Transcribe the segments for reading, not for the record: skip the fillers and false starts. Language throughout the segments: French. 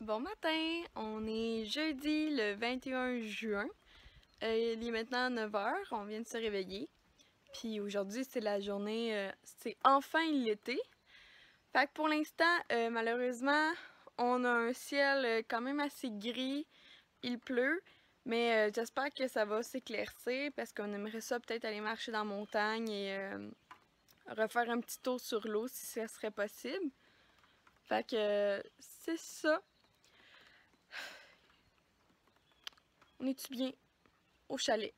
Bon matin, on est jeudi le 21 juin. Il est maintenant 9 h, on vient de se réveiller. Puis aujourd'hui, c'est la journée, c'est enfin l'été. Fait que pour l'instant, malheureusement, on a un ciel quand même assez gris. Il pleut, mais j'espère que ça va s'éclaircir parce qu'on aimerait ça peut-être aller marcher dans la montagne et refaire un petit tour sur l'eau si ça serait possible. Fait que c'est ça. On est-tu bien au chalet?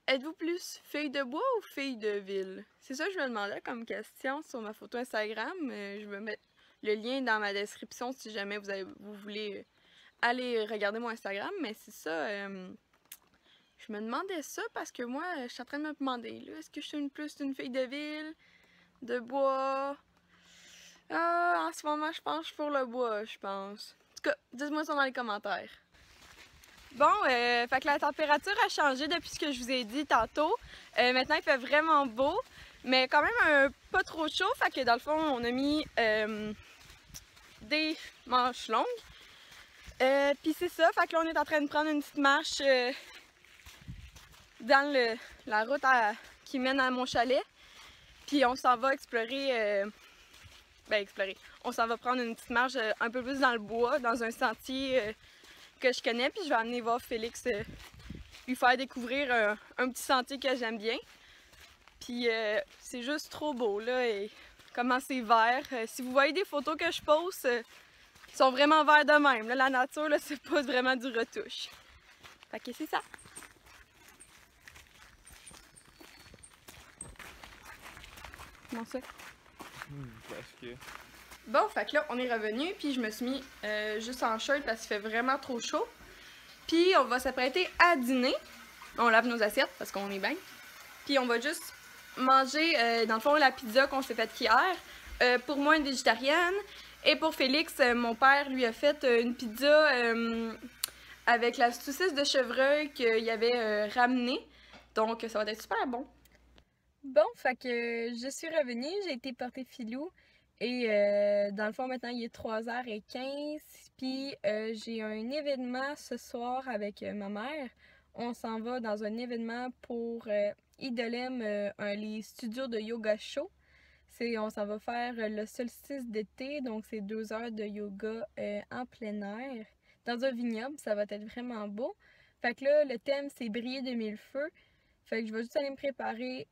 Êtes-vous plus fille de bois ou fille de ville? C'est ça que je me demandais comme question sur ma photo Instagram. Je vais mettre le lien dans ma description si jamais vous voulez aller regarder mon Instagram. Mais c'est ça, je me demandais ça parce que moi, je suis en train de me demander, là, est-ce que je suis plus une fille de ville, de bois? Ah, en ce moment, je pense que je suis pour le bois, je pense. En tout cas, dites-moi ça dans les commentaires. Bon, fait que la température a changé depuis ce que je vous ai dit tantôt. Maintenant, il fait vraiment beau, mais quand même pas trop chaud. Fait que dans le fond, on a mis des manches longues. Puis c'est ça, fait que là, on est en train de prendre une petite marche dans la route qui mène à mon chalet. Puis on s'en va explorer, on s'en va prendre une petite marche un peu plus dans le bois, dans un sentier que je connais, puis je vais amener voir Félix, lui faire découvrir un petit sentier que j'aime bien. Puis c'est juste trop beau là, et comment c'est vert. Si vous voyez des photos que je poste, ils sont vraiment verts de même. Là, la nature, là, c'est pas vraiment du retouche. Fait que c'est ça. Comment ça? Parce que... Bon, fait que là, on est revenu, puis je me suis mis juste en shirt parce qu'il fait vraiment trop chaud. Puis on va s'apprêter à dîner. On lave nos assiettes parce qu'on est bien. Puis on va juste manger, dans le fond, la pizza qu'on s'est faite hier. Pour moi, une végétarienne. Et pour Félix, mon père lui a fait une pizza avec la saucisse de chevreuil qu'il avait ramenée. Donc ça va être super bon. Bon, fait que je suis revenue, j'ai été porter Filou. Et dans le fond, maintenant, il est 3h15. Puis j'ai un événement ce soir avec ma mère. On s'en va dans un événement pour Idolem, les studios de yoga show. On s'en va faire le solstice d'été, donc c'est 2 heures de yoga en plein air, dans un vignoble. Ça va être vraiment beau. Fait que là, le thème, c'est briller de mille feux. Fait que je vais juste aller me préparer,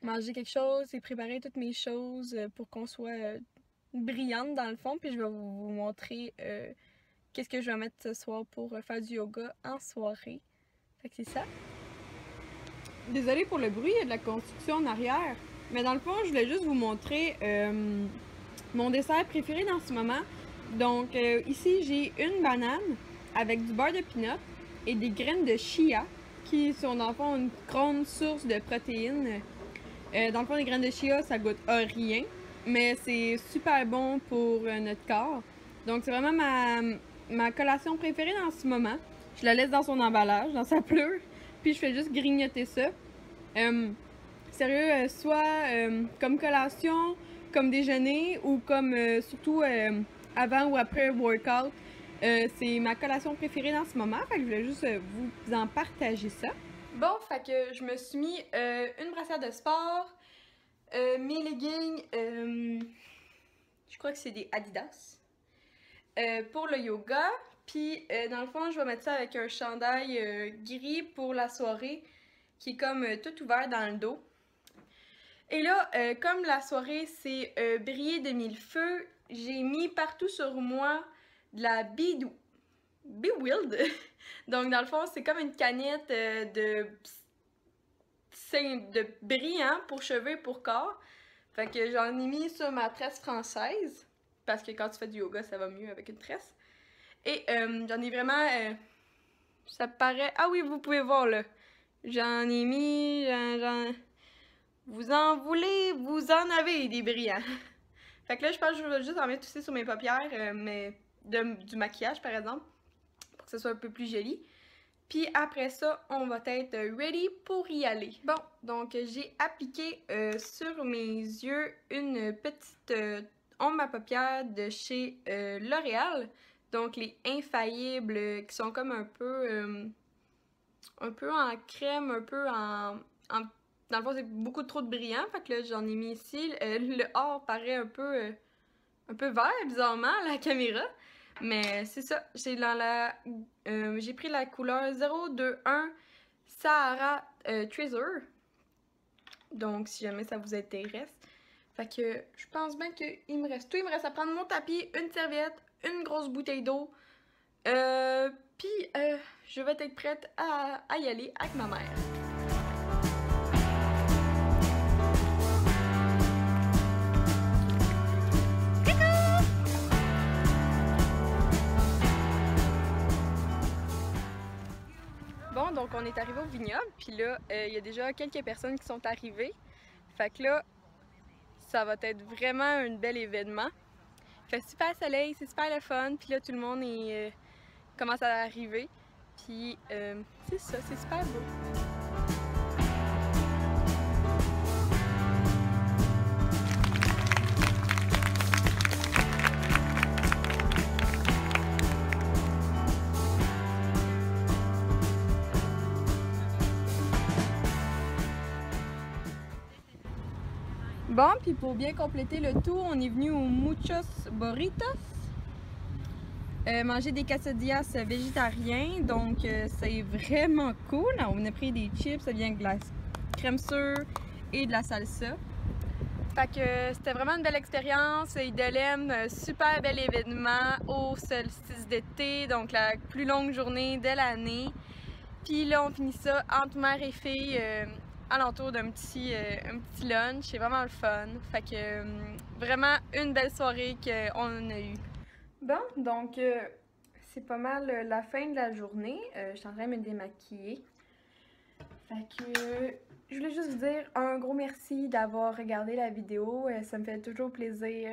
manger quelque chose et préparer toutes mes choses pour qu'on soit brillante dans le fond. Puis je vais vous montrer qu'est-ce que je vais mettre ce soir pour faire du yoga en soirée. Fait que c'est ça. Désolée pour le bruit, il y a de la construction en arrière. Mais dans le fond, je voulais juste vous montrer mon dessert préféré dans ce moment. Donc ici, j'ai une banane avec du beurre de pinot et des graines de chia qui sont dans le fond une grande source de protéines. Dans le fond, les graines de chia, ça goûte à rien, mais c'est super bon pour notre corps. Donc c'est vraiment ma collation préférée dans ce moment. Je la laisse dans son emballage, dans sa pleure, puis je fais juste grignoter ça. Sérieux, soit comme collation, comme déjeuner, ou comme surtout avant ou après un workout. C'est ma collation préférée dans ce moment, fait que je voulais juste vous en partager ça. Bon, fait que je me suis mis une brassière de sport, mes leggings, je crois que c'est des Adidas, pour le yoga. Puis dans le fond, je vais mettre ça avec un chandail gris pour la soirée qui est comme tout ouvert dans le dos. Et là, comme la soirée c'est briller de mille feux, j'ai mis partout sur moi de la Be-Wild. Donc dans le fond, c'est comme une canette de brillant pour cheveux et pour corps. Fait que j'en ai mis sur ma tresse française. Parce que quand tu fais du yoga, ça va mieux avec une tresse. Et j'en ai vraiment... ça paraît... Ah oui, vous pouvez voir là. J'en ai mis... Vous en voulez, vous en avez des brillants. Fait que là, je pense que je vais juste en mettre aussi sur mes paupières, mais du maquillage par exemple, pour que ce soit un peu plus joli. Puis après ça, on va être ready pour y aller. Bon, donc j'ai appliqué sur mes yeux une petite ombre à paupières de chez L'Oréal. Donc les infaillibles qui sont comme un peu en crème, un peu dans le fond, c'est beaucoup trop de brillant. Fait que là, j'en ai mis ici. Le or paraît un peu vert, bizarrement, à la caméra. Mais c'est ça. J'ai pris la couleur 021 Sahara Treasure. Donc, si jamais ça vous intéresse. Fait que je pense bien qu'il me reste tout. Il me reste à prendre mon tapis, une serviette, une grosse bouteille d'eau. Puis, je vais être prête à y aller avec ma mère. Bon, donc on est arrivé au vignoble, puis là, il y a déjà quelques personnes qui sont arrivées. Fait que là, ça va être vraiment un bel événement. Il fait super soleil, c'est super le fun, puis là, tout le monde commence à arriver. Puis, c'est ça, c'est super beau. Bon, puis pour bien compléter le tout, on est venu au Muchos Burritos. Manger des quesadillas végétariens, donc c'est vraiment cool. On a pris des chips, ça vient avec de la crème sûre et de la salsa. Fait que c'était vraiment une belle expérience. Idem, super bel événement au solstice d'été, donc la plus longue journée de l'année. Puis là, on finit ça entre mère et fille alentour d'un petit lunch. C'est vraiment le fun. Fait que vraiment une belle soirée qu'on a eue. Bon, donc c'est pas mal la fin de la journée. Je suis en train de me démaquiller. Fait que je voulais juste vous dire un gros merci d'avoir regardé la vidéo. Ça me fait toujours plaisir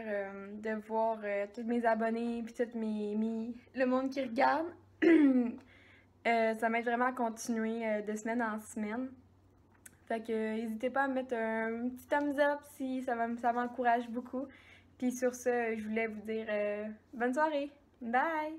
de voir tous mes abonnés puis tout le monde qui regarde. Ça m'aide vraiment à continuer de semaine en semaine. Fait que n'hésitez pas à mettre un petit thumbs up si ça m'encourage beaucoup. Puis sur ce, je voulais vous dire bonne soirée. Bye!